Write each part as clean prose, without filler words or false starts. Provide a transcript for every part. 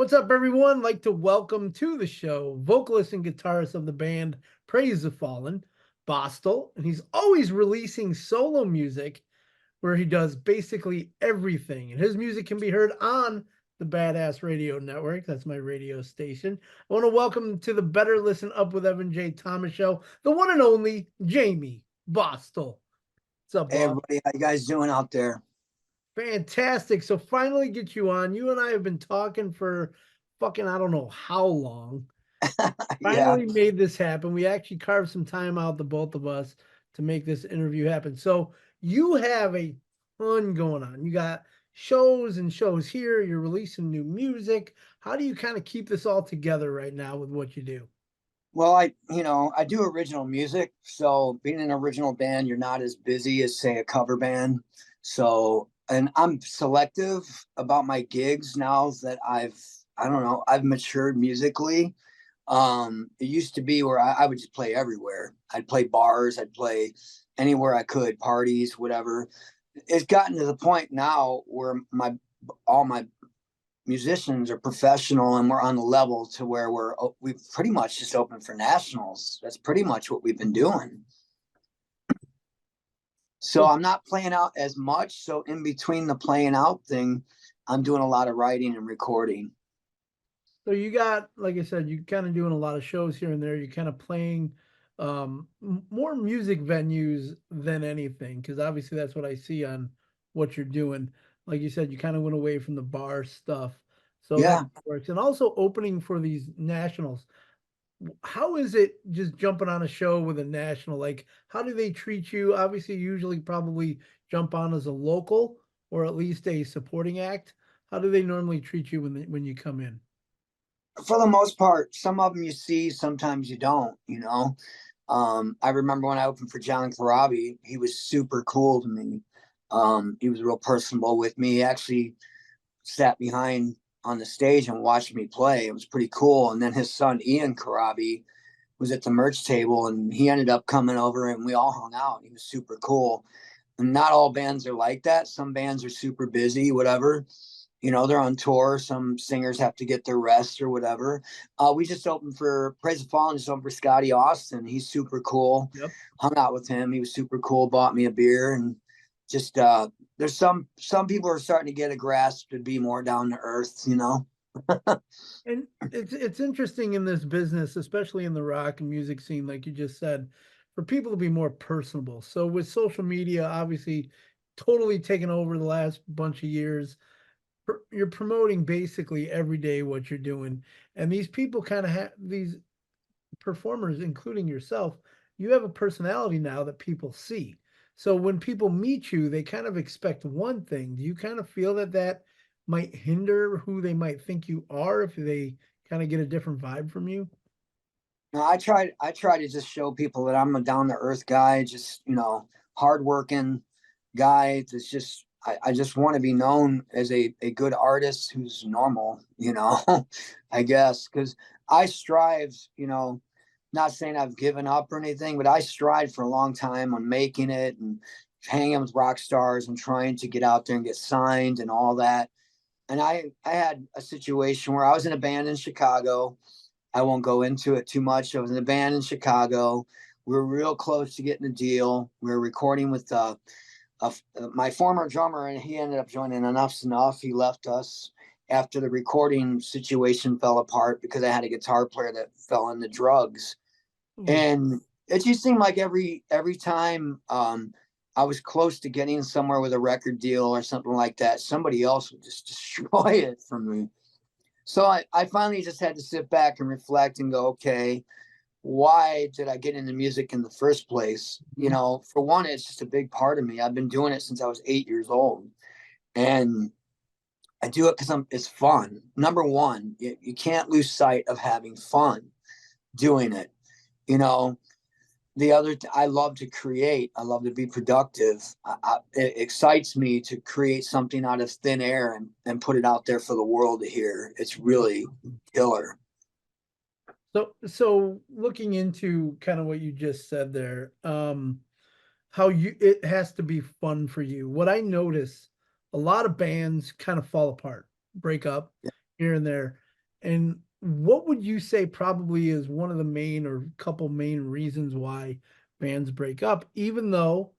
What's up, everyone? Like to welcome to the show vocalist and guitarist of the band Praise the Fallen, Bosstel, and he's always releasing solo music where he does basically everything. And his music can be heard on the Badass Radio Network. That's my radio station. I want to welcome to the Better Listen Up with Evan J. Thomas show, the one and only Jammie Bosstel. What's up, Hey boss? everybody, how you guys doing out there? Fantastic. So finally get you on. You and I have been talking for fucking I don't know how long. Yeah. Finally made this happen. We actually carved some time out, the both of us, to make this interview happen. So you have a ton going on. You got shows and shows here. You're releasing new music. How do you kind of keep this all together right now with what you do? Well, I do original music. So being an original band, you're not as busy as say a cover band. So, and I'm selective about my gigs now that I don't know, I've matured musically. It used to be where I would just play everywhere. I'd play bars, I'd play anywhere I could, parties, whatever. It's gotten to the point now where all my musicians are professional and we're on the level to where we've pretty much just opened for nationals. That's pretty much what we've been doing. So So, I'm not playing out as much. So in between the playing out thing, I'm doing a lot of writing and recording. so you got, like I said, you kind of doing a lot of shows here and there. You're kind of playing more music venues than anything, because obviously that's what I see on what you're doing. Like you said, you kind of went away from the bar stuff, so that Yeah. works. And also opening for these nationals. How is it just jumping on a show with a national? Like, how do they treat you? Obviously, usually probably jump on as a local or at least a supporting act. How do they normally treat you when you come in? For the most part, some of them you see, sometimes you don't. I remember when I opened for John Karabi, he was super cool to me. He was real personable with me. He actually sat behind on the stage and watched me play. It was pretty cool. And then his son Ian Karabi was at the merch table, and he ended up coming over, and we all hung out. He was super cool. And not all bands are like that. Some bands are super busy, whatever. They're on tour. Some singers have to get their rest or whatever. We just opened for Praise the Fallen, just opened for Scotty Austin. He's super cool. Yep. Hung out with him. He was super cool. Bought me a beer, and just there's some people are starting to get a grasp to be more down to earth. And it's interesting in this business, especially in the rock and music scene, like you just said, for people to be more personable. So with social media, obviously, totally taken over the last bunch of years, you're promoting basically every day what you're doing, and these people kind of have these performers, including yourself. You have a personality now that people see. So when people meet you, they kind of expect one thing. Do you kind of feel that that might hinder who they might think you are if they kind of get a different vibe from you? No, I try to just show people that I'm a down to earth guy, just hardworking guy. That's just I just want to be known as a good artist who's normal. I guess because I strive, not saying I've given up or anything, but I strived for a long time on making it and hanging with rock stars and trying to get out there and get signed and all that. And I had a situation where I was in a band in Chicago. I won't go into it too much. I was in a band in Chicago. We were real close to getting a deal. We were recording with my former drummer, and he ended up joining Enough's Enough. He left us after the recording situation fell apart because I had a guitar player that fell into drugs. Ooh. And it just seemed like every time I was close to getting somewhere with a record deal or something like that, somebody else would just destroy it from me. So I finally just had to sit back and reflect and go, okay, why did I get into music in the first place? For one, it's just a big part of me. I've been doing it since I was 8 years old. And I do it because it's fun. Number one, you can't lose sight of having fun doing it. You know, I love to create. I love to be productive. It excites me to create something out of thin air and put it out there for the world to hear. It's really killer. So looking into kind of what you just said there, how you it has to be fun for you. What I notice, a lot of bands kind of fall apart, break up here and there. And what would you say probably is one of the main or couple main reasons why bands break up, even though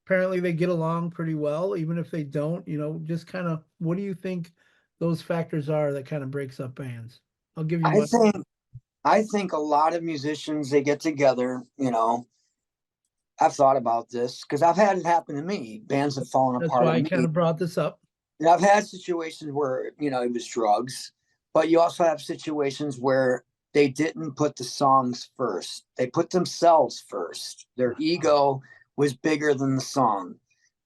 apparently they get along pretty well, even if they don't, just kind of what do you think those factors are that kind of breaks up bands? I'll give you I my think I think a lot of musicians, they get together, I've thought about this because I've had it happen to me. Bands have fallen that's apart why I on kind me. of brought this up. And I've had situations where, it was drugs, but you also have situations where they didn't put the songs first. They put themselves first. Their ego was bigger than the song.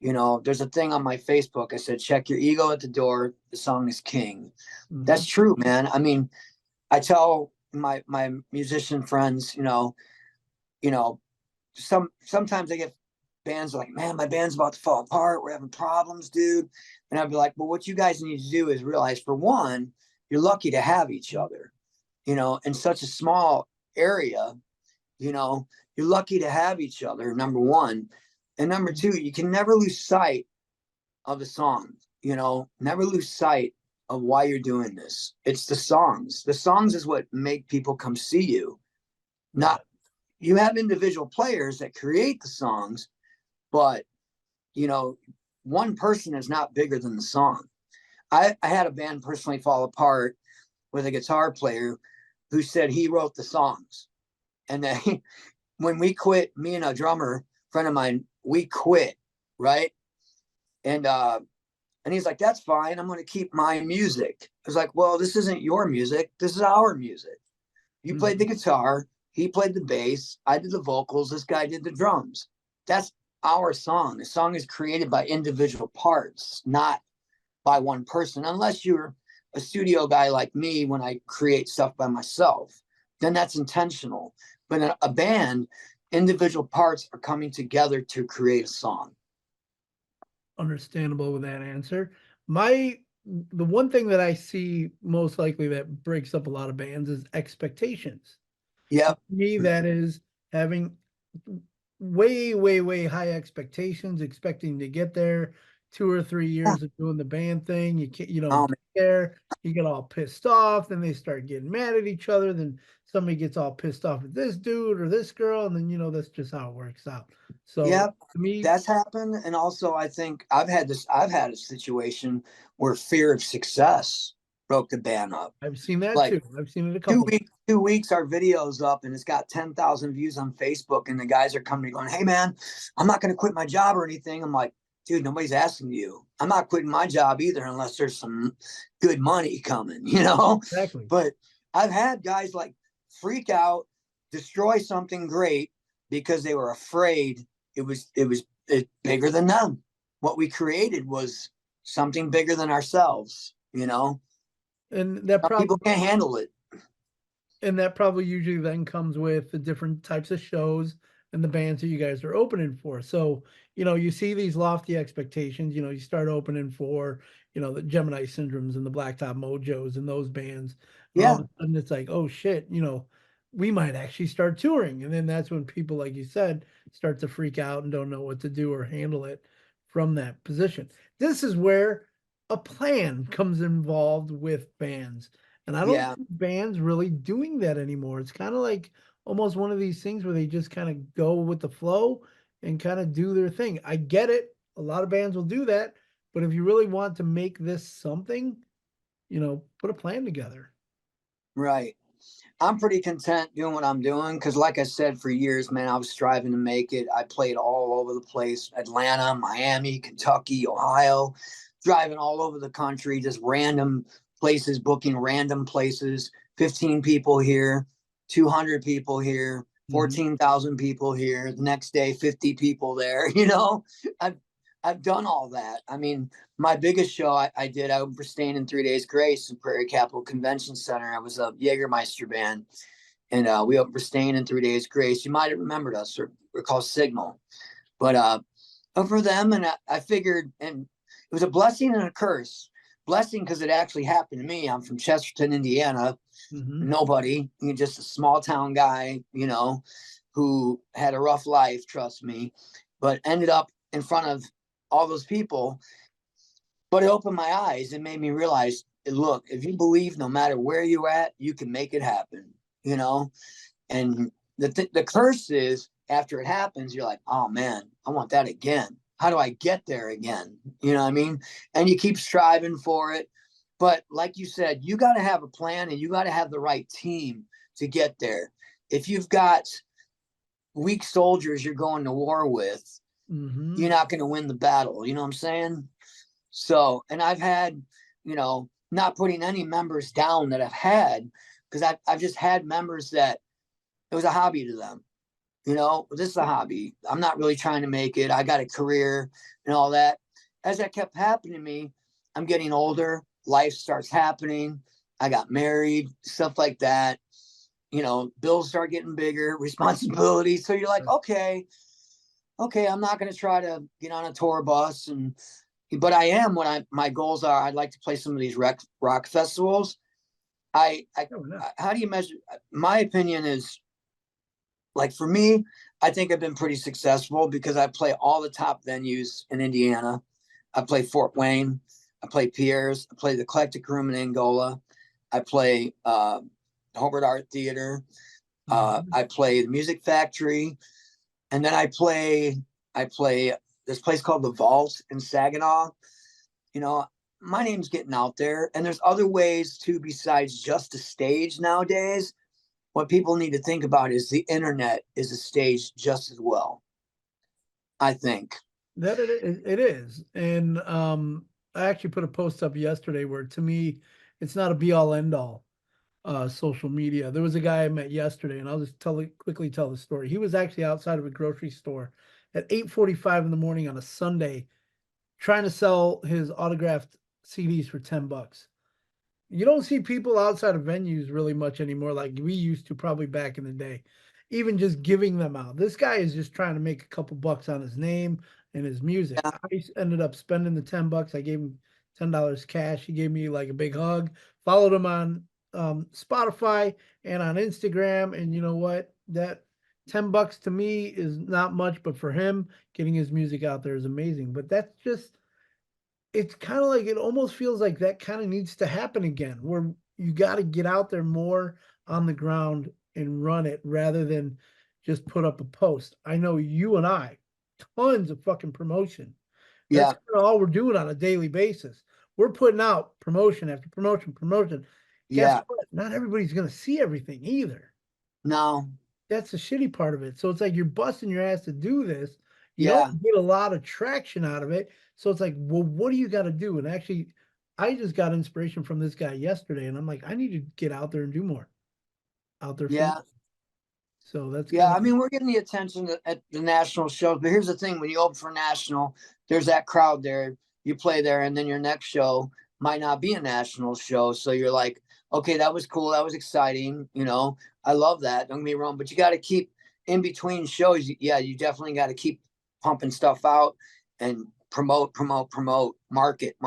There's a thing on my Facebook. I said, check your ego at the door. The song is king. That's Mhm. true, man. I mean, I tell my musician friends, you know, sometimes I get bands like, man, my band's about to fall apart. We're having problems, dude. And I'd be like, well, what you guys need to do is realize, for one, you're lucky to have each other, in such a small area, you're lucky to have each other, number one. And number two, you can never lose sight of the song, never lose sight of why you're doing this. It's the songs. The songs is what make people come see you. Yeah. Not, you have individual players that create the songs, but you know, one person is not bigger than the song. I had a band personally fall apart with a guitar player who said he wrote the songs. And then when we quit, me and a drummer friend of mine, we quit, right? And he's like, that's fine. I'm going to keep my music. I was like, well, this isn't your music. This is our music. You played the Mhm. guitar. He played the bass. I did the vocals. This guy did the drums. That's our song. The song is created by individual parts, not by one person, unless you're a studio guy like me. When I create stuff by myself, then that's intentional. But in a band, individual parts are coming together to create a song. Understandable with that answer. My the one thing that I see most likely that breaks up a lot of bands is expectations. To Yep. me, that is having way, way, way high expectations, expecting to get there 2 or 3 years of doing the band thing. You don't Um, get there, you get all pissed off, then they start getting mad at each other, then somebody gets all pissed off at this dude or this girl, and then that's just how it works out. So yep. to me, That's happened. And also, I think I've had a situation where fear of success broke the band up. I've seen that Like too. I've seen it a two couple. weeks, 2 weeks, our video's up and it's got 10,000 views on Facebook. And the guys are coming going, hey, man, I'm not going to quit my job or anything. I'm like, dude, nobody's asking you. I'm not quitting my job either unless there's some good money coming. Exactly. But I've had guys like freak out, destroy something great because they were afraid it bigger than them. What we created was something bigger than ourselves. And that Some people probably can't handle it. and that probably usually then comes with the different types of shows and the bands that you guys are opening for. So, you see these lofty expectations, you start opening for, the Gemini Syndromes and the Blacktop Mojos and those bands. And all of Yeah. a sudden it's like, oh shit, we might actually start touring. And then that's when people, like you said, start to freak out and don't know what to do or handle it from that position. This is where a plan comes involved with bands. And I don't Yeah. see bands really doing that anymore. It's kind of like almost one of these things where they just kind of go with the flow and kind of do their thing. I get it. A lot of bands will do that. But if you really want to make this something, put a plan together. Right. I'm pretty content doing what I'm doing because, like I said, for years, man, I was striving to make it. I played all over the place: Atlanta, Miami, Kentucky, Ohio, driving all over the country, just random places, booking random places. 15 people here, 200 people here, Mhm. 14,000 people here. The next day, 50 people there. I've done all that. I mean, my biggest show I did, I was staying in 3 Days Grace in Prairie Capital Convention Center. I was a Jägermeister band, and we were staying in 3 Days Grace. You might have remembered us, or we're called Signal. But for them, and I figured, and it was a blessing and a curse. Blessing because it actually happened to me. I'm from Chesterton, Indiana. Mhm. Nobody, just a small town guy, who had a rough life, trust me, but ended up in front of all those people. But it opened my eyes and made me realize look, if you believe no matter where you're at, you can make it happen, you know? And the curse is after it happens, you're like, oh man, I want that again. How do I get there again? You know what I mean? And you keep striving for it. But like you said, you got to have a plan and you got to have the right team to get there. If you've got weak soldiers you're going to war with, you're not going to win the battle. You know what I'm saying? So, and I've had, not putting any members down that I've had, because I've just had members that it was a hobby to them. This is a hobby. I'm not really trying to make it. I got a career and all that. As that kept happening to me, I'm getting older. Life starts happening. I got married, stuff like that. Bills start getting bigger, responsibilities. So you're like, okay, I'm not going to try to get on a tour bus. But I am when my goals are, I'd like to play some of these rock festivals. How do you measure? My opinion is, like, for me, I think I've been pretty successful because I play all the top venues in Indiana. I play Fort Wayne. I play Pierre's. I play the Eclectic Room in Angola. I play Hobart Art Theater. I play the Music Factory. And then I play this place called The Vault in Saginaw. My name's getting out there. And there's other ways too besides just a stage nowadays. What people need to think about is the internet is a stage just as well, I think. That it is. And I actually put a post up yesterday where, to me, it's not a be all end all social media. There was a guy I met yesterday, and I'll just quickly tell the story. He was actually outside of a grocery store at 8:45 in the morning on a Sunday trying to sell his autographed CDs for $10. You don't see people outside of venues really much anymore like we used to probably back in the day. Even just giving them out. This guy is just trying to make a couple bucks on his name and his music. Yeah. I ended up spending the $10. I gave him $10 cash. He gave me like a big hug. Followed him on Spotify and on Instagram. And you know what? That $10 to me is not much, but for him, getting his music out there is amazing. But that's just, it's kind of like, it almost feels like that kind of needs to happen again, where you got to get out there more on the ground and run it rather than just put up a post. I know you and I, tons of fucking promotion. That's Yeah. kind of all we're doing on a daily basis. We're putting out promotion after promotion, promotion. Guess Yeah. what? Not everybody's going to see everything either. No. That's the shitty part of it. So it's like you're busting your ass to do this. You Yeah. don't get a lot of traction out of it. So it's like, well, what do you got to do? And actually, I just got inspiration from this guy yesterday, and I'm like, I need to get out there and do more out there for me. Yeah. So that's Yeah. kind I of, mean, we're getting the attention at the national shows, but here's the thing: when you open for national, there's that crowd there. You play there, and then your next show might not be a national show. So you're like, okay, that was cool. That was exciting. I love that. Don't get me wrong, but you got to keep in between shows. Yeah, you definitely got to keep pumping stuff out and promote, market,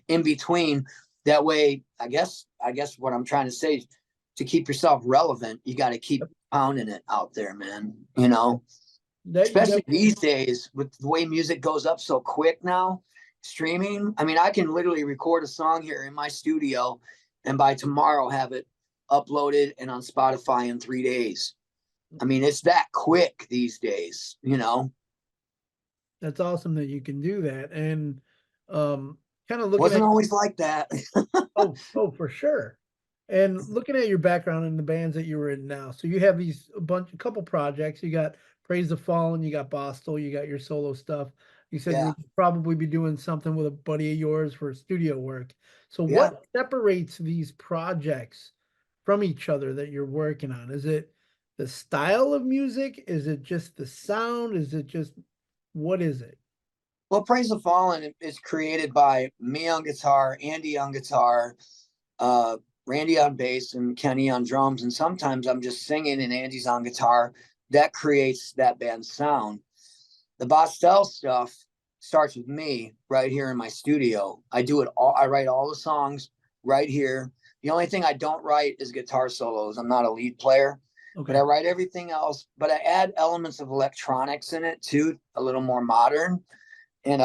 in between. That way, I guess what I'm trying to say is, to keep yourself relevant, you got to keep pounding it out there, man. that you Especially definitely, these days with the way music goes up so quick now, streaming. I mean, I can literally record a song here in my studio and by tomorrow have it uploaded and on Spotify in 3 days. I mean, it's that quick these days. that's awesome that you can do that. And kind of looking Wasn't at, always like that. oh, for sure. And looking at your background in the bands that you were in now, so you have a couple projects. You got Praise the Fallen, you got Bosstel, you got your solo stuff. You said Yeah. you'll probably be doing something with a buddy of yours for studio work. So Yeah. what separates these projects from each other that you're working on? Is it the style of music? Is it just the sound? Is it just, what is it? Well, Praise the Fallen is created by me on guitar, Andy on guitar, uh, Randy on bass, and Kenny on drums. And sometimes I'm just singing and Andy's on guitar. That creates that band's sound. The Bosstel stuff starts with me right here in my studio. I do it all. I write all the songs right here. The only thing I don't write is guitar solos. I'm not a lead player, but Okay. I write everything else. But I add elements of electronics in it too, a little more modern. And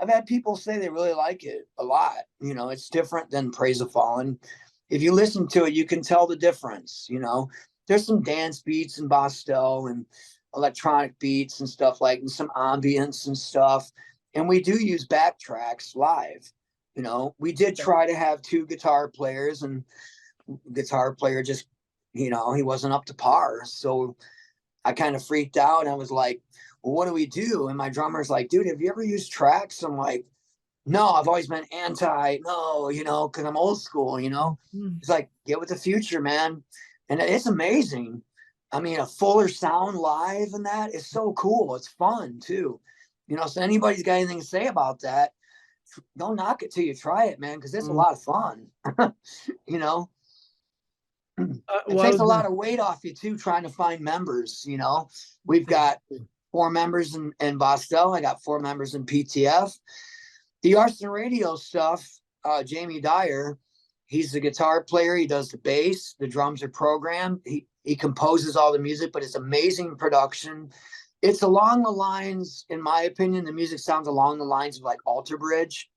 I've had people say they really like it a lot. You know, it's different than Praise the Fallen. If you listen to it, you can tell the difference. You know, there's some dance beats in Bosstel and electronic beats and stuff like, and some ambience and stuff. And we do use backtracks live. You know, we did try to have two guitar players, and guitar player just, you know, he wasn't up to par. So I kind of freaked out. I was like, well, what do we do? And my drummer's like, dude, have you ever used tracks? I'm like, no, I've always been anti, no, you know, because I'm old school, you know. He's like, get with the future, man. And it's amazing. I mean, a fuller sound live and that is so cool. It's fun too. You know, so anybody's got anything to say about that, don't knock it till you try it, man, because it's a lot of fun. You know, it Well, I takes was a lot gonna, of weight off you too, trying to find members. You know, we've got 4 members in Bosstel. I got 4 members in PTF. The Arson Radio stuff, Jamie Dyer, he's the guitar player. He does the bass. The drums are programmed. He composes all the music, but it's amazing production. It's along the lines, in my opinion, the music sounds along the lines of like Alter Bridge,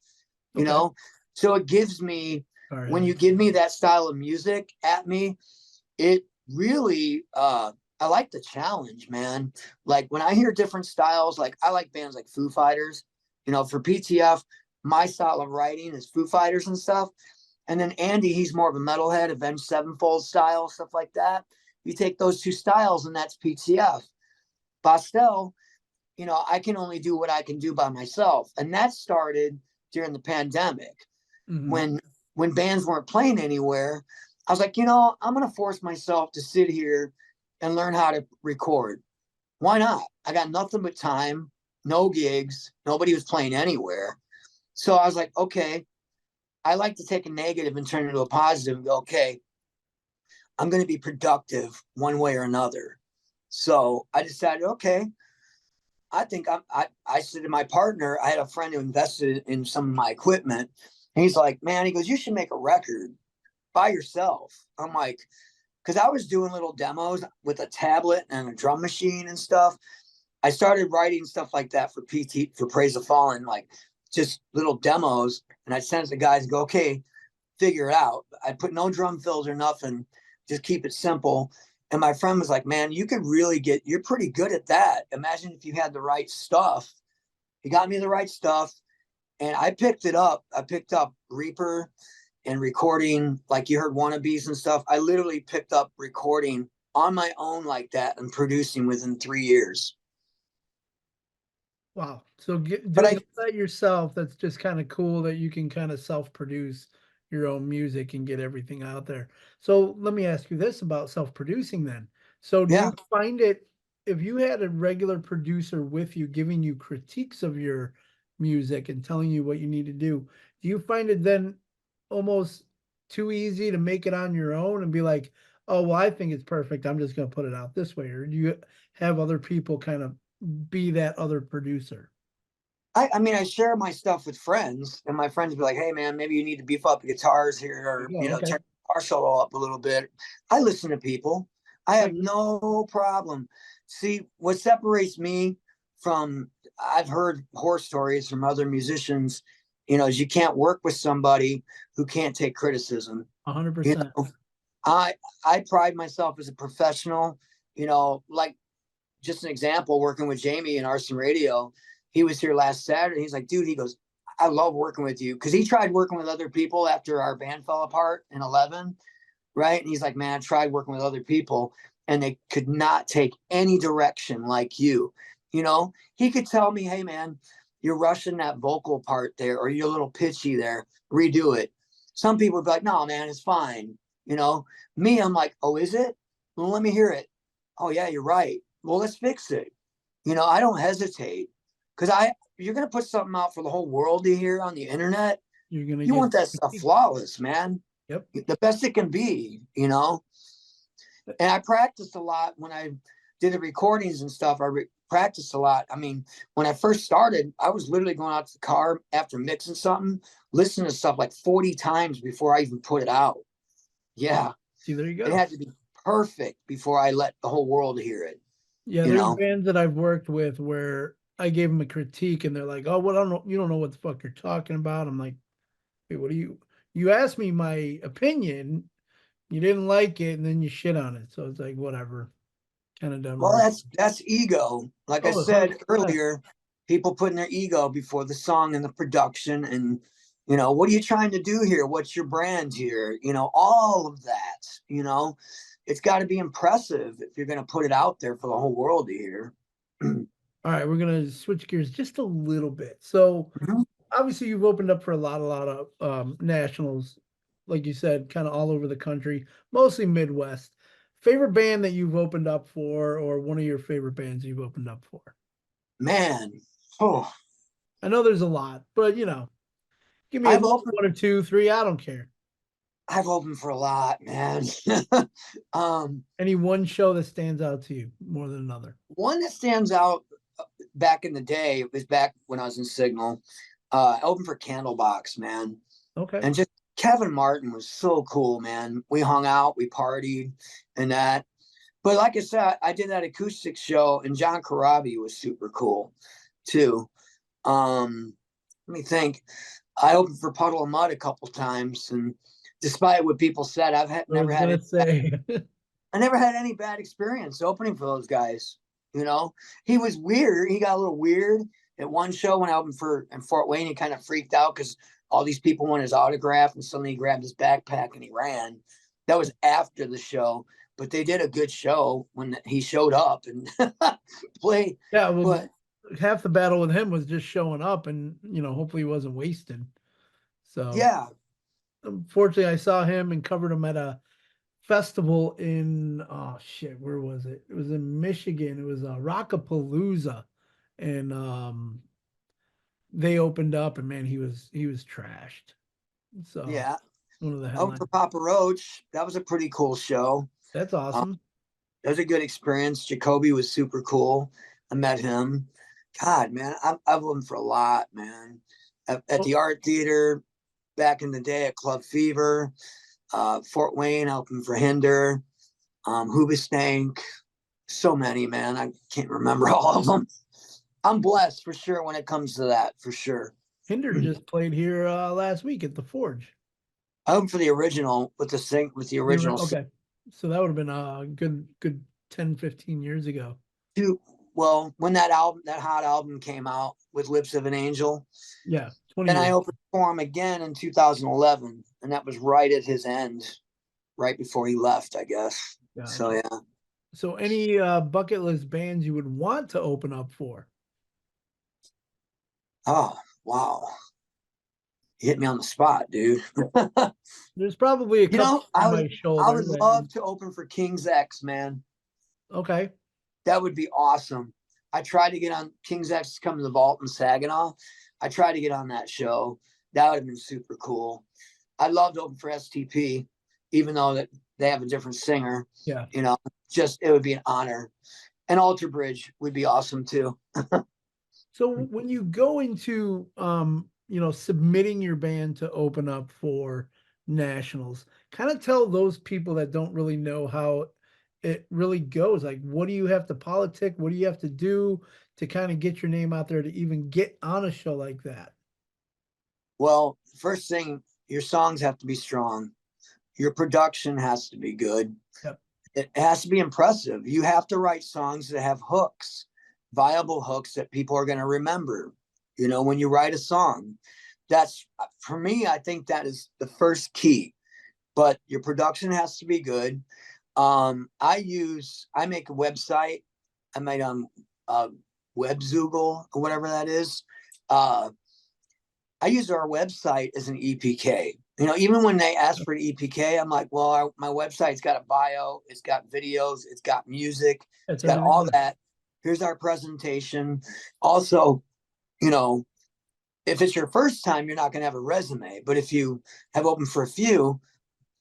you okay. know? So it gives me, All right. when you give me that style of music at me, it really, I like the challenge, man. Like when I hear different styles, like I like bands like Foo Fighters, you know, for PTF, my style of writing is Foo Fighters and stuff. And then Andy, he's more of a metalhead, Avenged Sevenfold style, stuff like that. You take those two styles and that's PTF. Bosstel, you know, I can only do what I can do by myself. And that started during the pandemic when bands weren't playing anywhere. I was like, you know, I'm going to force myself to sit here and learn how to record. Why not? I got nothing but time, no gigs, nobody was playing anywhere. So I was like, okay, I like to take a negative and turn it into a positive and go, okay, I'm going to be productive one way or another. So I decided, okay, I think I said to my partner, I had a friend who invested in some of my equipment. And he's like, man, he goes, you should make a record by yourself. I'm like, because I was doing little demos with a tablet and a drum machine and stuff. I started writing stuff like that for for Praise the Fallen, like just little demos. And I sent it to guys and go, okay, figure it out. I put no drum fills or nothing, just keep it simple. And my friend was like, man, you could really you're pretty good at that. Imagine if you had the right stuff. He got me the right stuff and I picked it up. I picked up Reaper and recording, like you heard Wannabes and stuff. I literally picked up recording on my own like that and producing within 3 years. Wow. So But doing that yourself, that's just kind of cool that you can kind of self-produce your own music and get everything out there. So let me ask you this about self-producing then. So do yeah, you find it, if you had a regular producer with you giving you critiques of your music and telling you what you need to do you find it then almost too easy to make it on your own and be like, oh, well, I think it's perfect, I'm just going to put it out this way? Or do you have other people kind of be that other producer? I mean, I share my stuff with friends, and my friends be like, "Hey, man, maybe you need to beef up the guitars here, or Yeah, you know, okay. turn the guitar solo up a little bit." I listen to people. I have Like, no problem. See, what separates me from I've heard horror stories from other musicians. You know, is you can't work with somebody who can't take criticism. You 100%. know, I I pride myself as a professional. You know, like just an example, working with Jamie in Arson Radio. He was here last Saturday. He's like, dude, he goes, I love working with you. Cause he tried working with other people after our band fell apart in 11. Right. And he's like, man, I tried working with other people and they could not take any direction like you. You know, he could tell me, hey, man, you're rushing that vocal part there, or you're a little pitchy there, redo it. Some people would be like, no, man, it's fine. You know, me, I'm like, oh, is it? Well, let me hear it. Oh, yeah, you're right. Well, let's fix it. You know, I don't hesitate because you're going to put something out for the whole world to hear on the internet. You're gonna You get want that stuff flawless, man. yep. The best it can be, you know? And I practiced a lot when I did the recordings and stuff. Practiced a lot. I mean, when I first started, I was literally going out to the car after mixing something, listening to stuff like 40 times before I even put it out. Yeah. See, there you It go. had to be perfect before I let the whole world hear it, Yeah, you there's know? bands that I've worked with where I gave them a critique and they're like, "Oh, well, I don't know, you don't know what the fuck you're talking about." I'm like, "Wait, what do you asked me my opinion, you didn't like it, and then you shit on it." So it's like, whatever. Kind of done with Well, it. that's ego. Like I Oh, said 100%. earlier, people putting their ego before the song and the production, and what are you trying to do here? What's your brand here? All of that. It's got to be impressive if you're going to put it out there for the whole world to hear. All right, we're gonna switch gears just a little bit. So obviously you've opened up for a lot of nationals, like you said, kind of all over the country, mostly Midwest. Favorite band that you've opened up for, or one of your favorite bands you've opened up for? Man, oh, I know there's a lot, but give me at I've least opened one or two, three. I don't care. I've opened for a lot, man. um, Any one show that stands out to you more than another? One that stands out back in the day, it was back when I was in Signal. I opened for Candlebox, man. Okay. And just Kevin Martin was so cool, man. We hung out, we partied and that. But like I said, I did that acoustic show, and John Corabi was super cool too. Let me think. I opened for Puddle of Mud a couple times, and despite what people said, I was gonna say, I never had any bad experience opening for those guys. He was weird. He got a little weird at one show when I opened for in Fort Wayne. He kind of freaked out because all these people wanted his autograph, and suddenly he grabbed his backpack and he ran. That was after the show, but they did a good show when he showed up and played. yeah. Well, But half the battle with him was just showing up, and hopefully he wasn't wasted. So yeah, unfortunately, I saw him and covered him at a festival in oh shit, where was it? It was in Michigan. It was Rockapalooza, and they opened up, and man, he was trashed. So yeah. one of the Open for headlines. Papa Roach. That was a pretty cool show. That's Um, awesome. It was a good experience. Jacoby was super cool. I met him. God, man, I've lived for a lot, man. At Oh, the Art Theater back in the day at Club Fever, Fort Wayne, open for Hinder, Hoobastank. So many, man. I can't remember all of them. I'm blessed for sure when it comes to that, for sure. Hinder just played here last week at the Forge. I opened for the original with the original Okay, so that would have been a good 10, 15 years ago. two. Well, when that hot album came out with Lips of an Angel, Yeah, 20 then I years. opened for him again in 2011, and that was right at his end, right before he left, I guess. So Gotcha. yeah. So any bucket list bands you would want to open up for? Oh wow, you hit me on the spot, dude. There's probably a couple on my I shoulder would that love to open for King's X, man. okay. That would be awesome. I tried to get on King's X come to the vault in Saginaw. I tried to get on that show. That would have been super cool. I'd love to open for STP, even though that they have a different singer. Yeah. Just it would be an honor. And Alter Bridge would be awesome too. So when you go into submitting your band to open up for nationals, kind of tell those people that don't really know how it really goes. Like, what do you have to politic? What do you have to do to kind of get your name out there to even get on a show like that? Well, first thing, your songs have to be strong. Your production has to be good. Yep. It has to be impressive. You have to write songs that have hooks, viable hooks that people are going to remember. When you write a song, that's for me, I think that is the first key. But your production has to be good. I make a website. I made Webzoogle or whatever that is. I use our website as an EPK. Even when they ask for an EPK, I'm like, well, my website's got a bio, it's got videos, it's got music, That's it's got everything. all that. Here's our presentation. Also, you know, if it's your first time, you're not going to have a resume. But if you have opened for a few,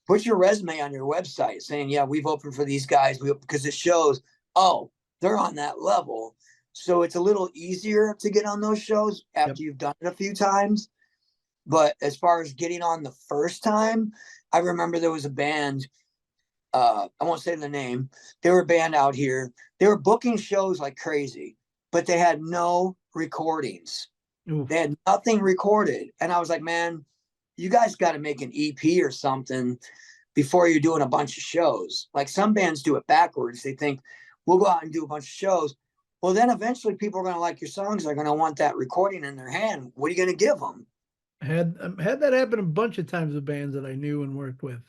put your resume on your website saying, yeah, we've opened for these guys because it shows, oh, they're on that level. So it's a little easier to get on those shows Yep. after you've done it a few times. But as far as getting on the first time, I remember there was a band. I won't say the name. They were a band out here. They were booking shows like crazy, but they had no recordings. Oof. They had nothing recorded. And I was like, man, you guys got to make an EP or something before you're doing a bunch of shows. Like some bands do it backwards. They think we'll go out and do a bunch of shows. Well, then eventually people are going to like your songs. They're going to want that recording in their hand. What are you going to give them? Had that happen a bunch of times with bands that I knew and worked with.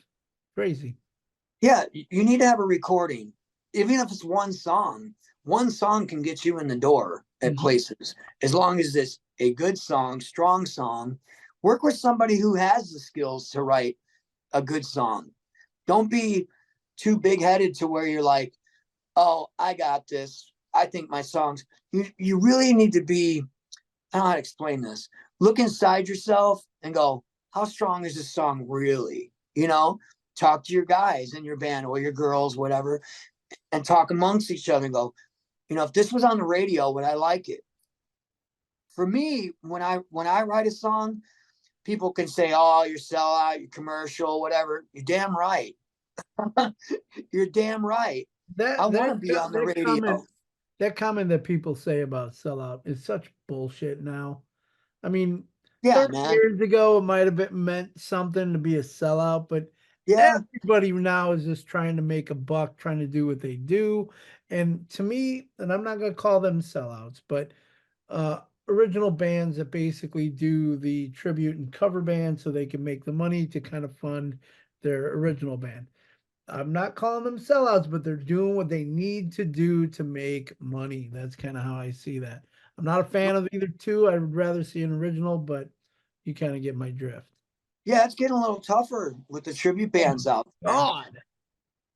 Crazy. Yeah, you need to have a recording. Even if it's one song can get you in the door at Mhm. places. As long as it's a good song, strong song. Work with somebody who has the skills to write a good song. Don't be too big headed to where you're like, oh, I got this. I think my songs. You really need to be. I don't know how to explain this. Look inside yourself and go, how strong is this song really? Talk to your guys in your band or your girls, whatever, and talk amongst each other and go, if this was on the radio, would I like it? For me, when I write a song, people can say, oh, you're sellout, you're commercial, whatever. You're damn right. You're damn right. I That want to that be on the that radio. comment that comment that people say about sellout is such bullshit now. I mean, Yeah, 30 man. years ago, it might have been meant something to be a sellout, but Yeah. everybody now is just trying to make a buck, trying to do what they do. And to me, and I'm not going to call them sellouts, but uh, original bands that basically do the tribute and cover band so they can make the money to kind of fund their original band. I'm not calling them sellouts, but they're doing what they need to do to make money. That's kind of how I see that. I'm not a fan of either two. I would rather see an original, but you kind of get my drift. Yeah, it's getting a little tougher with the tribute Oh my bands out there. God.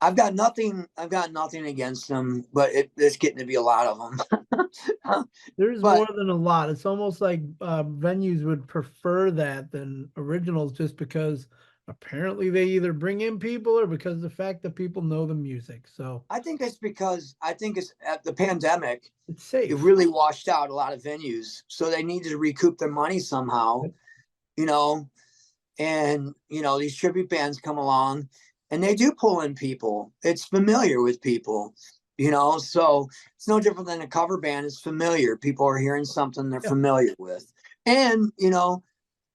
I've got nothing against them, but it's getting to be a lot of them. There's But more than a lot. It's almost like venues would prefer that than originals just because apparently they either bring in people or because of the fact that people know the music. So I think it's at the pandemic, it's it safe. really washed out a lot of venues. So they needed to recoup their money somehow, you know, and these tribute bands come along and they do pull in people. It's familiar with people, so it's no different than a cover band. It's familiar. People are hearing something they're Yeah. familiar with. And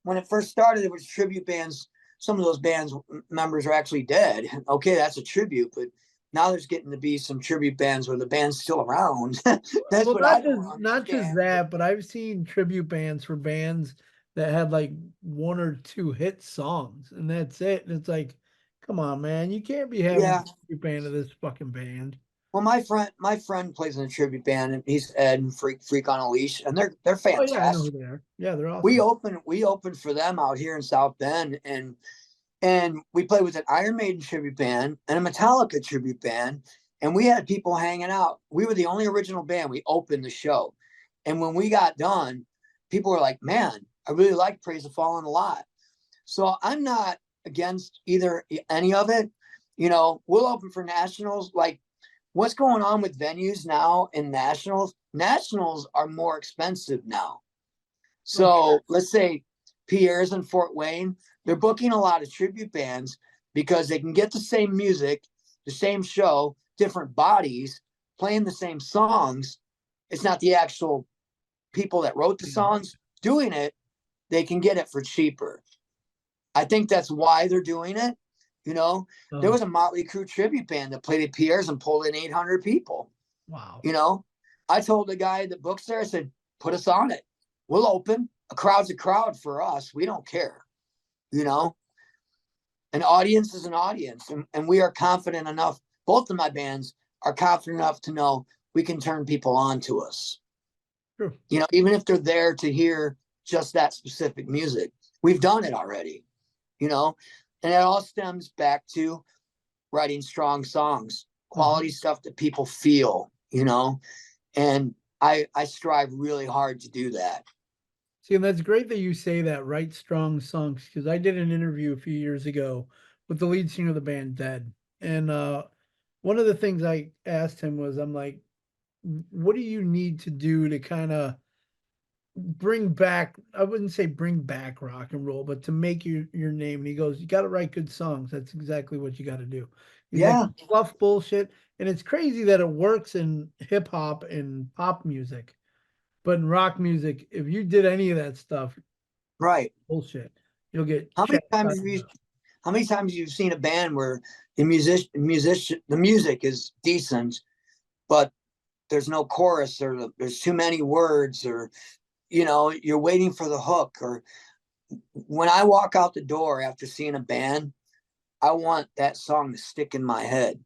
when it first started, it was tribute bands. Some of those bands members are actually dead. Okay, that's a tribute, but now there's getting to be some tribute bands where the band's still around. That's Well, what I don't not just understand. that, but I've seen tribute bands for bands that had like one or two hit songs, and that's it. And it's like, come on, man, you can't be having a Yeah. tribute band of this fucking band. Well, my friend plays in a tribute band, and he's Ed and Freak on a Leash, and they're Oh yeah, I know who fantastic. they are. Yeah, they're We awesome. open we opened for them out here in South Bend, and we played with an Iron Maiden tribute band and a Metallica tribute band, and we had people hanging out. We were the only original band. We opened the show, and when we got done, people were like, "Man, I really like Praise the Fallen a lot." So I'm not against either any of it. We'll open for nationals. Like what's going on with venues now in nationals? Nationals are more expensive now. Oh, sure. So let's say Pierre's in Fort Wayne, they're booking a lot of tribute bands because they can get the same music, the same show, different bodies playing the same songs. It's not the actual people that wrote the Yeah. songs doing it. They can get it for cheaper. I think that's why they're doing it. There Oh, was a Motley Crue tribute band that played at Pierre's and pulled in 800 people. wow. You know, I told the guy that books there, I said, put us on it. We'll open. A crowd's a crowd for us. We don't care. You know, an audience is an audience. And we are confident enough. Both of my bands are confident enough to know we can turn people on to us. True. Even if they're there to hear just that specific music, we've done it already, you know, and it all stems back to writing strong songs, quality Mhm. stuff that people feel, and I strive really hard to do that. See, and that's great that you say that, write strong songs, because I did an interview a few years ago with the lead singer of the band Dead. And one of the things I asked him was, I'm like, what do you need to do to kind of bring back, I wouldn't say bring back rock and roll, but to make your name? And he goes, you got to write good songs. That's exactly what you got to do. He's like, Yeah. fluff bullshit. And it's crazy that it works in hip hop and pop music. But in rock music, if you did any of that stuff, Right. bullshit. You'll get How many checked by times have you how many times you've seen a band where the music is decent, but there's no chorus, or there's too many words, or you're waiting for the hook. Or when I walk out the door after seeing a band, I want that song to stick in my head,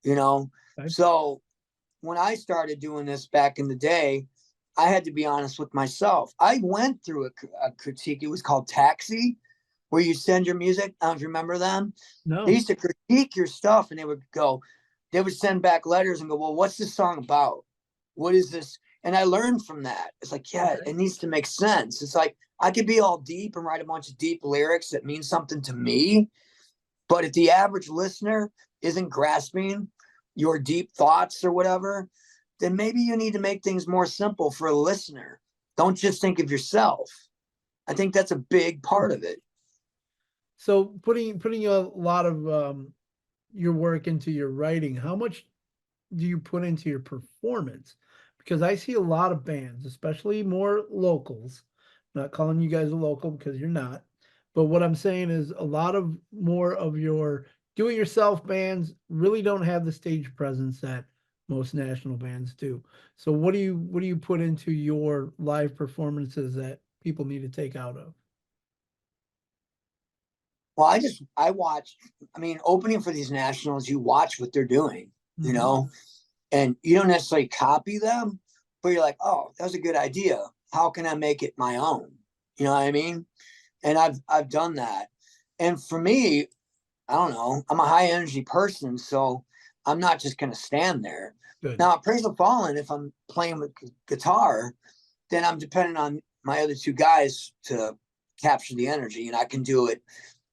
you know. Okay. So when I started doing this back in the day, I had to be honest with myself. I went through a critique. It was called Taxi, where you send your music. I don't know if you remember them. They No. used to critique your stuff, and they would send back letters and go, well, what's this song about? What is this? And I learned from that. It's like, yeah, Okay. it needs to make sense. It's like, I could be all deep and write a bunch of deep lyrics that mean something to me. But if the average listener isn't grasping your deep thoughts or whatever, then maybe you need to make things more simple for a listener. Don't just think of yourself. I think that's a big part of it. So putting a lot of your work into your writing, how much do you put into your performance? Because I see a lot of bands, especially more locals. I'm not calling you guys a local because you're not. But what I'm saying is a lot of more of your do-it-yourself bands really don't have the stage presence that most national bands do. So what do you put into your live performances that people need to take out of? Well, I watch. I mean, opening for these nationals, you watch what they're doing, you Mhm. know, and you don't necessarily copy them, but you're like, oh, that was a good idea. How can I make it my own? You know what I mean? And I've done that. And for me, I don't know. I'm a high energy person, so I'm not just gonna stand there. Good. Now, at Praise the Fallen, if I'm playing with guitar, then I'm dependent on my other two guys to capture the energy, and I can do it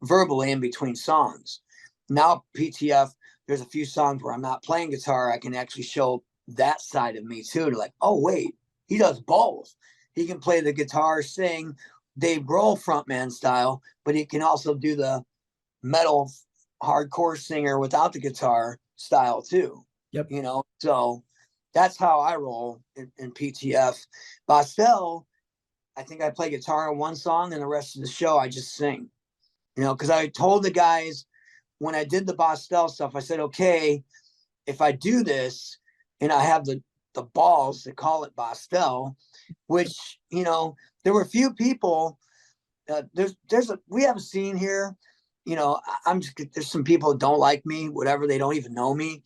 verbally in between songs. Now, PTF, there's a few songs where I'm not playing guitar. I can actually show that side of me too, to like, oh, wait, he does both. He can play the guitar, sing Dave Grohl frontman style, but he can also do the metal hardcore singer without the guitar style too. Yep. So that's how I roll in PTF. Bosstel, I think I play guitar in one song, and the rest of the show I just sing. Because I told the guys when I did the Bosstel stuff, I said, okay, if I do this and I have the balls to call it Bosstel, which there were a few people. We have a scene here. I'm just there's some people that don't like me, whatever. They don't even know me.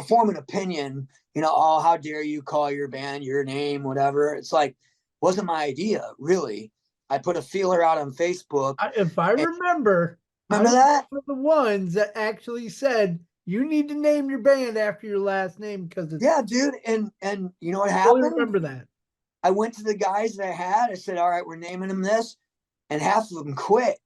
Form an opinion. Oh, how dare you call your band your name, whatever. It's like wasn't my idea, really. I put a feeler out on Facebook. If I remember, I Remember was that? one of the ones that actually said you need to name your band after your last name because it's Yeah, dude. And you know what really happened? remember that. I went to the guys that I had. I said, all right, we're naming them this. And half of them quit.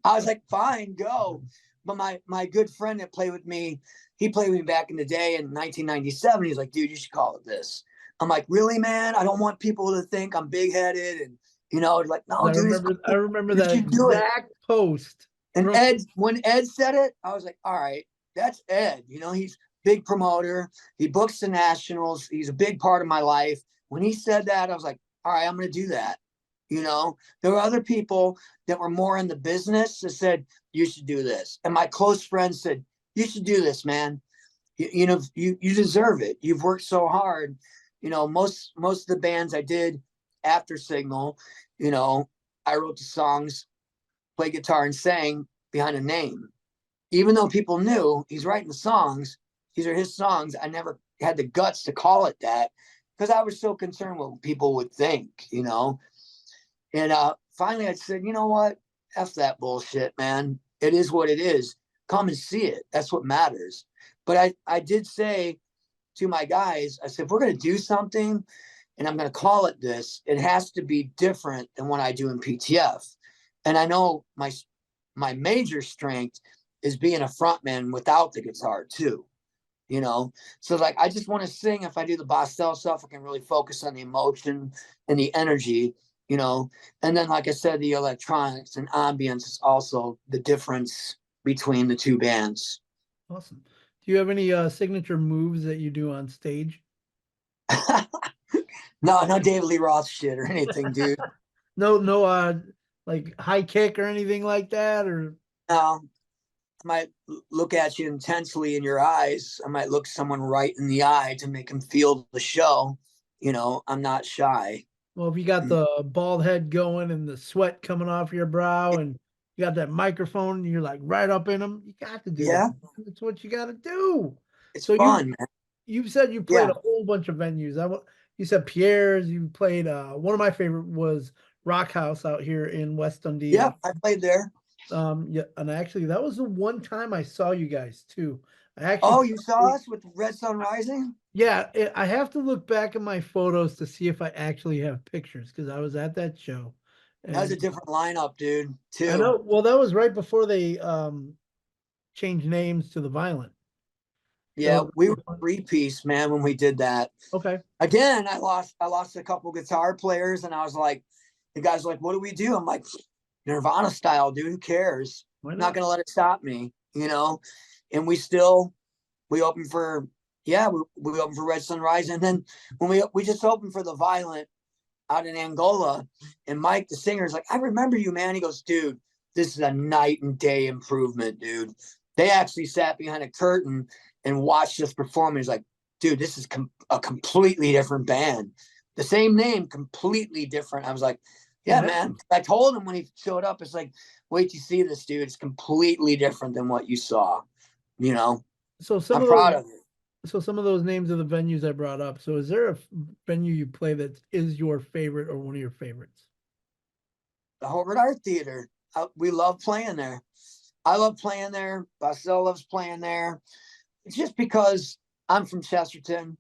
I was like, fine, go. But my good friend that played with me, he played with me back in the day in 1997. He's like, dude, you should call it this. I'm like, really, man? I don't want people to think I'm big headed. And, like, no, I dude, it's remember I cool. remember You that should do it. exact post And from when Ed said it, I was like, all right, that's Ed. He's big promoter. He books the nationals. He's a big part of my life. When he said that, I was like, all right, I'm going to do that. There were other people that were more in the business that said, you should do this. And my close friends said, you should do this, man. You deserve it. You've worked so hard. Most of the bands I did after Signal, I wrote the songs, played guitar and sang behind a name. Even though people knew he's writing the songs, these are his songs, I never had the guts to call it that because I was so concerned what people would think. And finally I said, you know what? F that bullshit, man. It is what it is. Come and see it. That's what matters. But I did say to my guys, I said, if we're going to do something and I'm going to call it this, it has to be different than what I do in PTF. And I know my major strength is being a frontman without the guitar too. So like I just want to sing. If I do the Bosstel stuff, I can really focus on the emotion and the energy. And then like I said, the electronics and ambience is also the difference between the two bands. awesome. Do you have any signature moves that you do on stage? No, no David Lee Roth shit or anything, dude. No, like high kick or anything like that, or No, I might look at you intensely in your eyes. I might look someone right in the eye to make them feel the show. I'm not shy. well, if you got the bald head going and the sweat coming off your brow, and you got that microphone, and you're like right up in them, you got to do it. Yeah, That's what you got to do. it's So fun, man. you said you played Yeah. a whole bunch of venues. You said Pierre's. You played. One of my favorite was Rock House out here in West Dundee. Yeah, I played there. Yeah, and actually, that was the one time I saw you guys too. I actually, Oh, you saw us with Red Sun Rising? yeah, I have to look back at my photos to see if I actually have pictures because I was at that show, That was a and different lineup, dude, I too. know. Well, that was right before they changed names to the Violent. That Yeah, was we were three-piece, man, when we did that. okay. Again, I lost a couple guitar players, and I was like, the guy's like, what do we do? I'm like, Nirvana style, dude, who cares? Why Not not? gonna let it stop me. And we opened for we opened for Red Sunrise, and then when we just opened for the Violent out in Angola, and Mike, the singer, is like, I remember you, man. He goes, dude, this is a night and day improvement, dude. They actually sat behind a curtain and watched us perform. He's like, dude, this is a completely different band. The same name, completely different. I was like, yeah, Yeah. man. I told him when he showed up, it's like, wait till you see this, dude. It's completely different than what you saw. You know, So some I'm of those proud of it. So some of those names of the venues I brought up. So is there a venue you play that is your favorite or one of your favorites? The Hobart Art Theater. We love playing there. I love playing there. Bosstel loves playing there. It's just because I'm from Chesterton.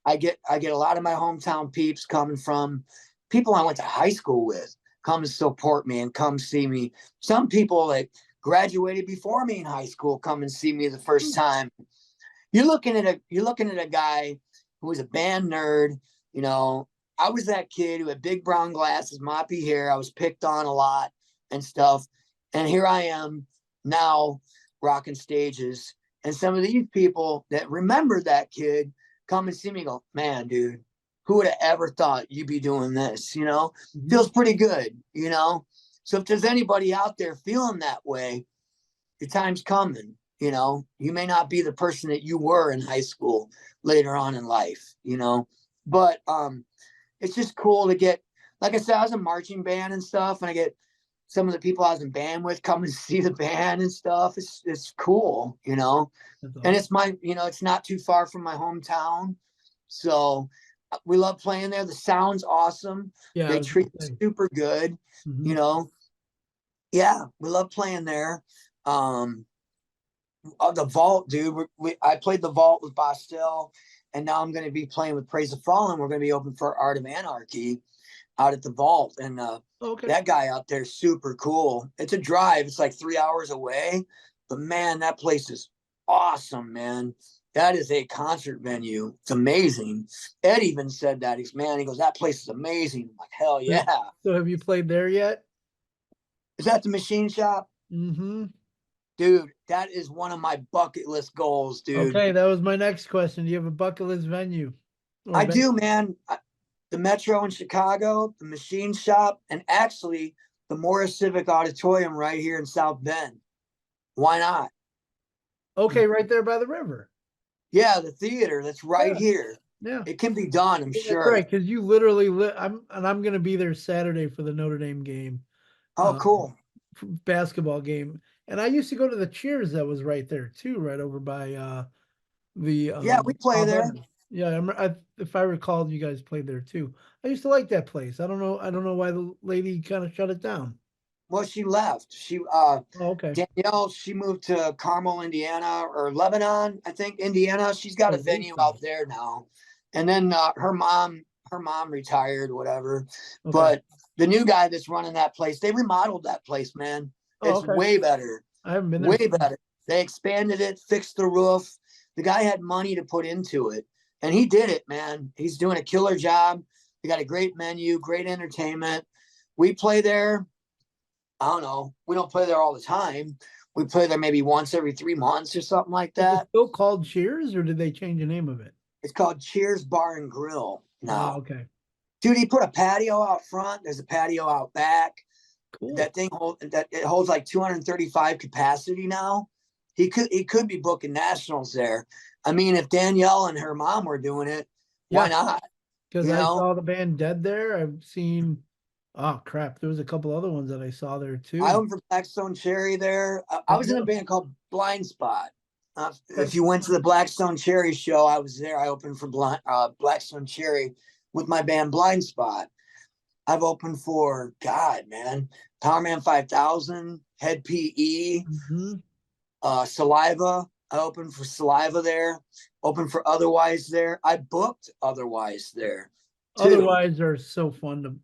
I get a lot of my hometown peeps coming from people I went to high school with come to support me and come see me. Some people that graduated before me in high school come and see me the first time. You're looking at a guy who was a band nerd. You know, I was that kid who had big brown glasses, moppy hair. I was picked on a lot and stuff. And here I am now rocking stages. And some of these people that remember that kid come and see me and go, man, dude, who would have ever thought you'd be doing this? Mhm. Feels pretty good. So if there's anybody out there feeling that way, your time's coming. You may not be the person that you were in high school later on in life. But it's just cool to get, like I said, I was a marching band and stuff, and I get some of the people I was in band with come and see the band and stuff. It's cool. That's And awesome. it's not too far from my hometown. So we love playing there. The sound's awesome. Yeah, I They was gonna treat us say. super good, you Mhm. know. Yeah, we love playing there. Um, the vault, dude. I played the vault with Bosstel, and now I'm going to be playing with Praise the Fallen. We're going to be open for Art of Anarchy out at the vault, and Okay. that guy out there super cool. It's a drive. It's like 3 hours away, but man, that place is awesome, man. That is a concert venue. It's amazing. Ed even said that. He goes, that place is amazing. I'm like, hell So yeah. so have you played there yet? Is that the machine shop? Mm-hmm. Dude, that is one of my bucket list goals, dude. Okay, that was my next question. Do you have a bucket list venue or I venue? do, man. The Metro in Chicago, the Machine Shop, and actually the Morris Civic Auditorium right here in South Bend. Why not? Okay, right there by the river. Yeah, the theater that's right Yeah, here. yeah. It can be done, I'm Yeah, that's sure. right, because you literally I'm gonna be there Saturday for the Notre Dame game, Oh, um, cool. basketball game. And I used to go to the Cheers that was right there too, right over by the Yeah, we play Palm there. Bears. Yeah, if I recall, you guys played there too. I used to like that place. I don't know why the lady kind of shut it down. Well, she left. Oh, okay. Danielle, she moved to Carmel, Indiana, or Lebanon, I think, Indiana. She's got a Oh, venue Lewiston. out there now. And then her mom retired, whatever. Okay. But the new guy that's running that place, they remodeled that place, man. Oh, It's okay. way better, I haven't been there way since. better. They expanded it, fixed the roof. The guy had money to put into it, and he did it, man. He's doing a killer job. They got a great menu, great entertainment. We play there. I don't know. We don't play there all the time. We play there maybe once every 3 months or something like Is it that. still called Cheers, or did they change the name of it? It's called Cheers Bar and Grill now. Okay. Dude, he put a patio out front. There's a patio out back. Cool. That thing it holds like 235 capacity now. He could be booking nationals there. I mean, if Danielle and her mom were doing it, why not? Because You I know, saw the band Dead there. I've seen, oh crap, there was a couple other ones that I saw there too. I went for Blackstone Cherry there. I was in a band called Blind Spot. If you went to the Blackstone Cherry show, I was there. I opened for Blackstone Cherry with my band Blind Spot. I've opened for God, man, Powerman 5000, Head PE, Saliva. I opened for Saliva there. Opened for Otherwise there. I booked Otherwise there too. Otherwise, they're so fun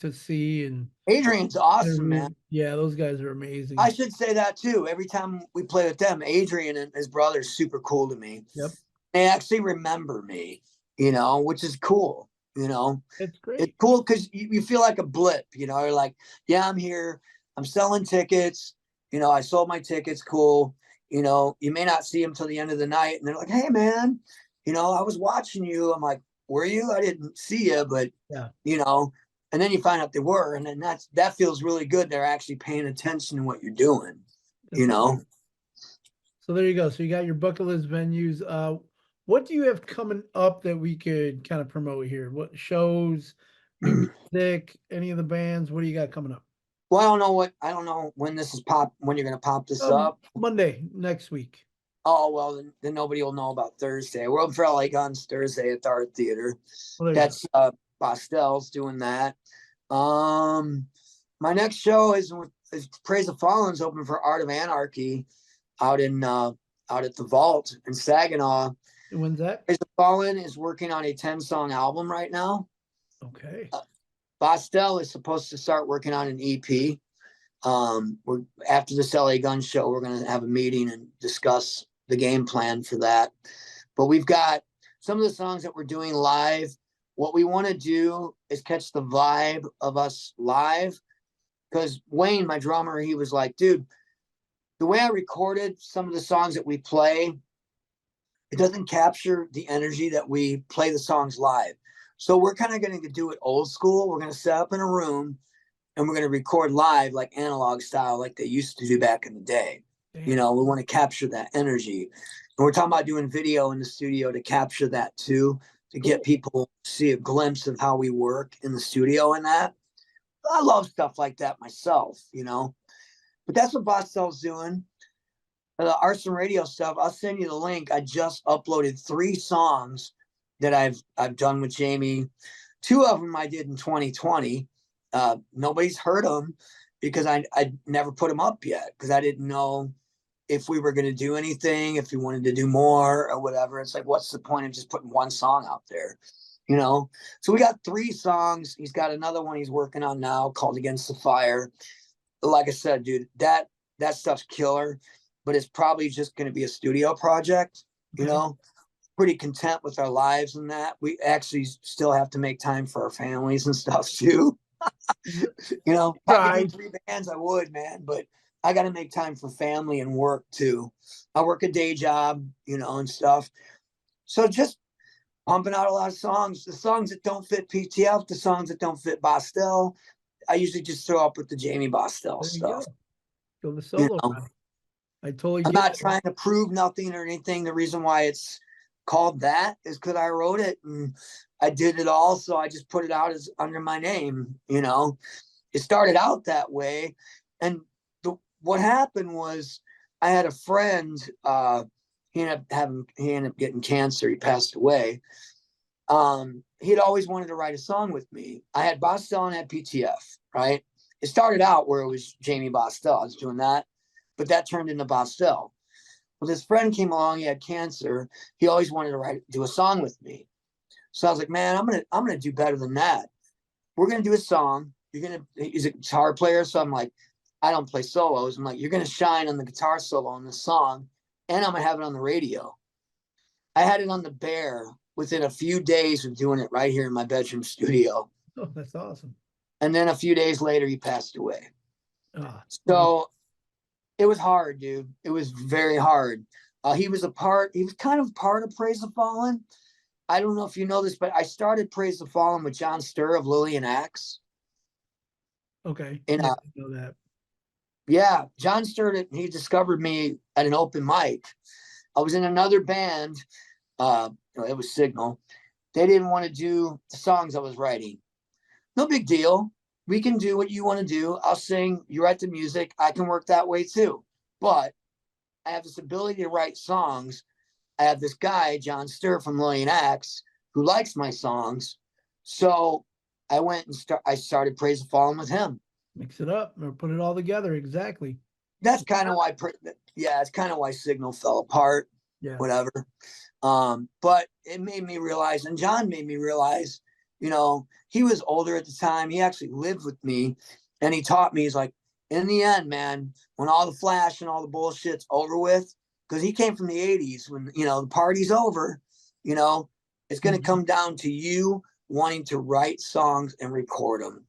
to see, and Adrian's awesome, man. Yeah, those guys are amazing. I should say that too. Every time we play with them, Adrian and his brother's super cool to me. Yep. They actually remember me, which is cool. It's great. It's cool because you feel like a blip. You're like, yeah, I'm here. I'm selling tickets. I sold my tickets. Cool. You may not see them till the end of the night, and they're like, hey, man, I was watching you. I'm like, were you? I didn't see you, but yeah. And then you find out they were, and then that feels really good. They're actually paying attention to what you're doing. So there you go. So you got your bucket list venues. What do you have coming up that we could kind of promote here? What shows, music, any of the bands? What do you got coming up? Well, I don't know when when you're going to pop this up. Monday, next week. Oh, well, then nobody will know about Thursday. We're open for LA Guns Thursday at the Art Theater. Well, that's Bostel's doing that. My next show is Praise the Fallen's open for Art of Anarchy out at the Vault in Saginaw. And when's that? Praise the Fallen is working on a 10-song album right now. Okay. Bostel is supposed to start working on an EP. After this LA Guns show, we're going to have a meeting and discuss the game plan for that. But we've got some of the songs that we're doing live. What we want to do is catch the vibe of us live. Because Wayne, my drummer, he was like, dude, the way I recorded some of the songs that we play, it doesn't capture the energy that we play the songs live. So we're kind of going to do it old school. We're going to set up in a room and we're going to record live like analog style, like they used to do back in the day. Damn. We want to capture that energy. And we're talking about doing video in the studio to capture that too, to get people to see a glimpse of how we work in the studio and that. I love stuff like that myself, But that's what Bostel's doing. The Arson Radio stuff, I'll send you the link. I just uploaded 3 songs that I've done with Jammie. 2 of them I did in 2020. Nobody's heard them because I never put them up yet because I didn't know if we were going to do anything, if we wanted to do more or whatever. It's like, what's the point of just putting one song out there? So we got 3 songs. He's got another one he's working on now called Against the Fire. Like I said, dude, that stuff's killer, but it's probably just going to be a studio project, pretty content with our lives and that. We actually still have to make time for our families and stuff too. If I could do 3 bands, I would, man, but I got to make time for family and work too. I work a day job, and stuff. So just pumping out a lot of songs, the songs that don't fit PTF, the songs that don't fit Bostel. I usually just throw up with the Jammie Bosstel stuff. Go the solo. I totally I'm not trying to prove nothing or anything. The reason why it's called that is because I wrote it and I did it all. So I just put it out as under my name. It started out that way. And what happened was I had a friend, he ended up getting cancer. He passed away. He'd always wanted to write a song with me. I had Bostel and had PTF, right? It started out where it was Jammie Bosstel. I was doing that, but that turned into Bostel. Well, this friend came along. He had cancer. He always wanted to do a song with me. So I was like, man, I'm gonna do better than that. We're gonna do a song. He's a guitar player, so I'm like, I don't play solos. I'm like, you're gonna shine on the guitar solo on this song, and I'm gonna have it on the radio. I had it on the Bear within a few days of doing it right here in my bedroom studio. Oh, that's awesome. And then a few days later, he passed away. So it was hard, dude. It was very hard. He was kind of part of Praise the Fallen. I don't know if you know this, but I started Praise the Fallen with John Sturr of Lillian Axe. Okay. And Yeah, I know that. yeah, John Sturr, he discovered me at an open mic. I was in another band. It was Signal. They didn't want to do the songs I was writing. No big deal. We can do what you want to do. I'll sing. You write the music. I can work that way too. But I have this ability to write songs. I have this guy, John Sturr from Lillian Axe, who likes my songs. So I went and I started Praise the Fallen with him. Mix it up or put it all together. Exactly. That's kind of why, it's kind of why Signal fell apart. Yeah. Whatever. But it made me realize, and John made me realize, he was older at the time. He actually lived with me, and he taught me. He's like, in the end, man, when all the flash and all the bullshit's over with, because he came from the 80s, when the party's over, it's going to come down to you wanting to write songs and record them.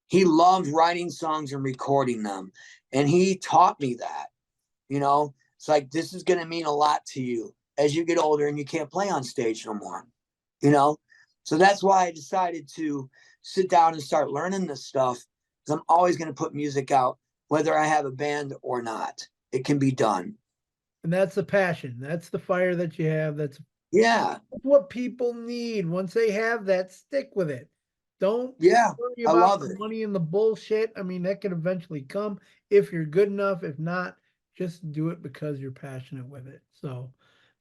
He loved writing songs and recording them, and he taught me that. It's like, this is going to mean a lot to you as you get older and you can't play on stage no more. So that's why I decided to sit down and start learning this stuff, because I'm always going to put music out, whether I have a band or not. It can be done. And that's the passion. That's the fire that you have. That's what people need. Once they have that, stick with it. Don't worry about the money and the bullshit. I mean, that can eventually come if you're good enough. If not, just do it because you're passionate with it. So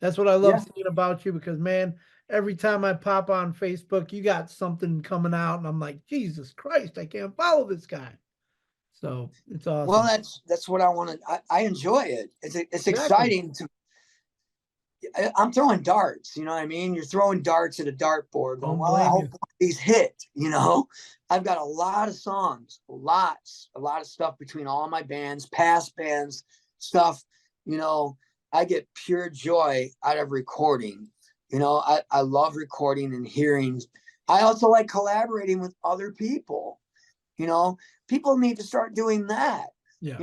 that's what I love seeing about you, because, man, every time I pop on Facebook, you got something coming out, and I'm like, Jesus Christ, I can't follow this guy. So it's awesome. Well, that's what I want to. I enjoy it. It's exciting to. I'm throwing darts. You know what I mean? You're throwing darts at a dartboard. Going, well, I hope these hit. I've got a lot of songs, a lot of stuff between all my bands, past bands, stuff. I get pure joy out of recording. I love recording and hearing. I also like collaborating with other people. People need to start doing that. Yeah.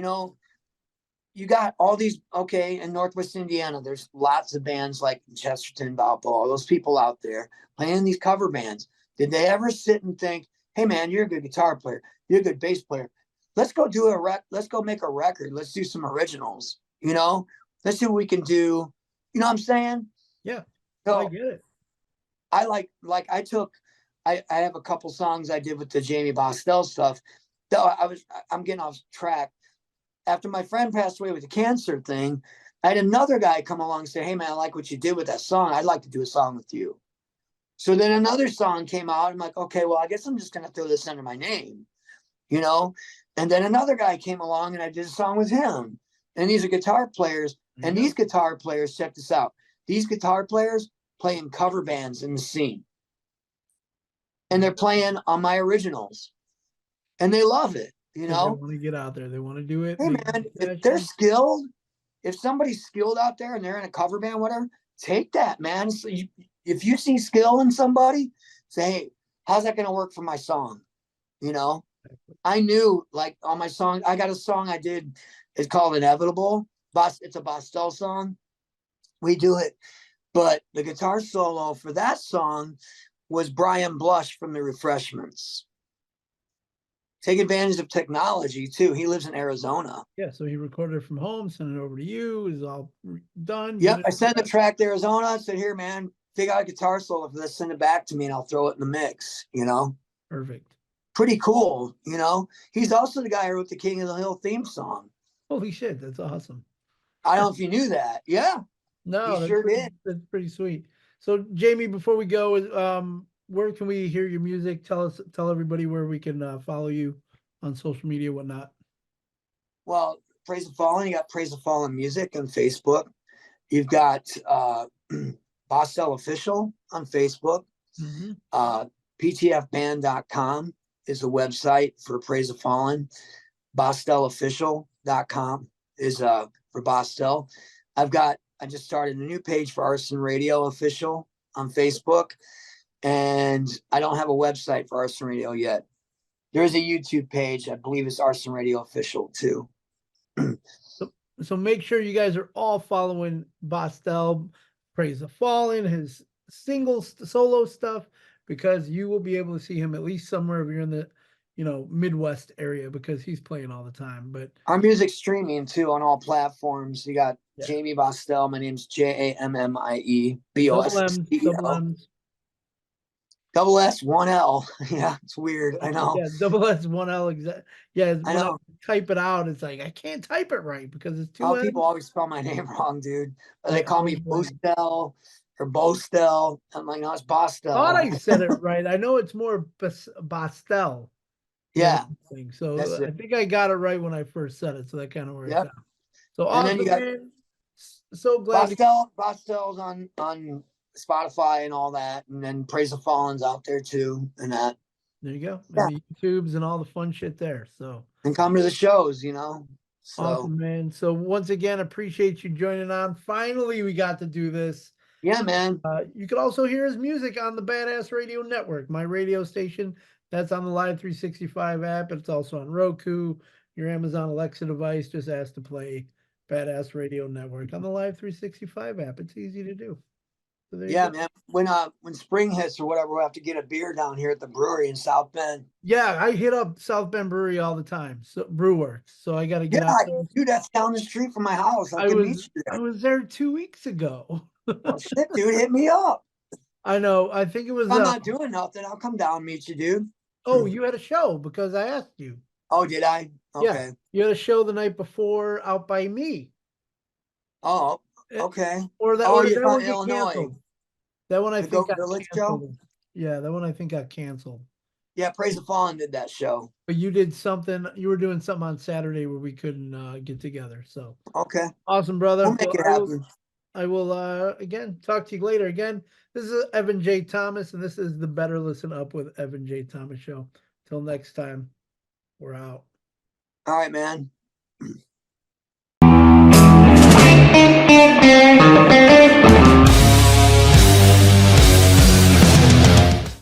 You got all these, in Northwest Indiana, there's lots of bands like Chesterton, Valpo, all those people out there playing these cover bands. Did they ever sit and think, hey man, you're a good guitar player, you're a good bass player, let's go let's go make a record, let's do some originals, let's see what we can do. You know what I'm saying? Yeah. So I get it. I have a couple songs I did with the Jammie Bosstel stuff. I'm getting off track. After my friend passed away with the cancer thing, I had another guy come along and say, hey man, I like what you did with that song. I'd like to do a song with you. So then another song came out. I'm like, okay, well, I guess I'm just going to throw this under my name, And then another guy came along and I did a song with him. And these are guitar players. And these guitar players, check this out. These guitar players play in cover bands in the scene. And they're playing on my originals. And they love it, They want to get out there. They want to do it. Hey, man, if they're skilled, if somebody's skilled out there and they're in a cover band, whatever, take that, man. So if you see skill in somebody, say, hey, how's that going to work for my song? I knew, like, on my song, I got a song I did. It's called Inevitable. It's a Bosstel song. We do it. But the guitar solo for that song was Brian Blush from the Refreshments. Take advantage of technology too. He lives in Arizona. Yeah, so he recorded it from home, sent it over to you. Is all done. Yep, I sent the track to Arizona. I said, here, man, figure out a guitar solo for this, send it back to me, and I'll throw it in the mix. Perfect. Pretty cool. He's also the guy who wrote the King of the Hill theme song. Holy shit, that's awesome. I don't know if you knew that. Yeah. No, that's pretty sweet. So, Jammie, before we go, where can we hear your music? Tell everybody where we can follow you on social media, whatnot. Well, Praise the Fallen. You got Praise the Fallen Music on Facebook. You've got Bosstel Official on Facebook. PTFband.com is the website for Praise the Fallen. BosstelOfficial.com is for Bosstel. I just started a new page for Arson Radio Official on Facebook. And I don't have a website for Arson Radio yet. There is a YouTube page. I believe it's Arson Radio Official too. So make sure you guys are all following Bosstel, Praise the Fallen, his solo stuff, because you will be able to see him at least somewhere if you're in the, Midwest area, because he's playing all the time. But Our music's streaming too on all platforms. You got yeah, Jammie Bosstel. My name's Jammie double M's, double Bosstel. M's. Double S, one L. Yeah, it's weird. I know. Yeah, double S, one L. Yeah, I when I know. type it out, it's like I can't type it right because it's two Oh, M's. people always spell my name wrong, dude. Or they I call always me win. Boostel or Boastel. I'm like, no, it's Thought Bosstel. I said it right. I know it's more Bostel than Yeah, anything. that's So I it. think I got it right when I first said it. So that kind of worked Yep. out. So And then you awesome, got man. So glad to. Bostel's on Spotify and all that, and then Praise the Fallen's out there too, and that. There you go. Yeah, And the YouTubes and all the fun shit there. So and come to the shows, you know. So awesome, man. So once again, appreciate you joining on. Finally, we got to do this. yeah, man. You can also hear his music on the Badass Radio Network, my radio station. That's on the Live 365 app. It's also on Roku, your Amazon Alexa device. Just ask to play Badass Radio Network on the Live 365 app. It's easy to do. So there you Yeah, go. man. When spring hits or whatever, we'll have to get a beer down here at the brewery in South Bend. Yeah, I hit up South Bend Brewery all the time. So Brewworks. So I got to Yeah, get out there. dude, that's down the street from my house. I I can meet was you I there. was there 2 weeks ago. Well, shit, dude, hit me up. I know. I think it If was I'm not doing nothing, I'll come down and meet you, dude. oh, you had a show because I asked you. Oh, did I? Yeah. Okay. You had a show the night before out by me. Oh, Eh, okay. Or that Oh, or did you're that from one get Illinois. canceled? That one I The think Goat got Village show? canceled. Yeah, that one I think got canceled. Yeah, Praise the Fallen did that show. But you did something, you were doing something on Saturday where we couldn't get together. So Okay. awesome, We'll brother. make Well, it happen. I will again talk to you later. Again, this is Evan J. Thomas, and this is the Better Listen Up with Evan J. Thomas show. Till next time, we're out. All right, man.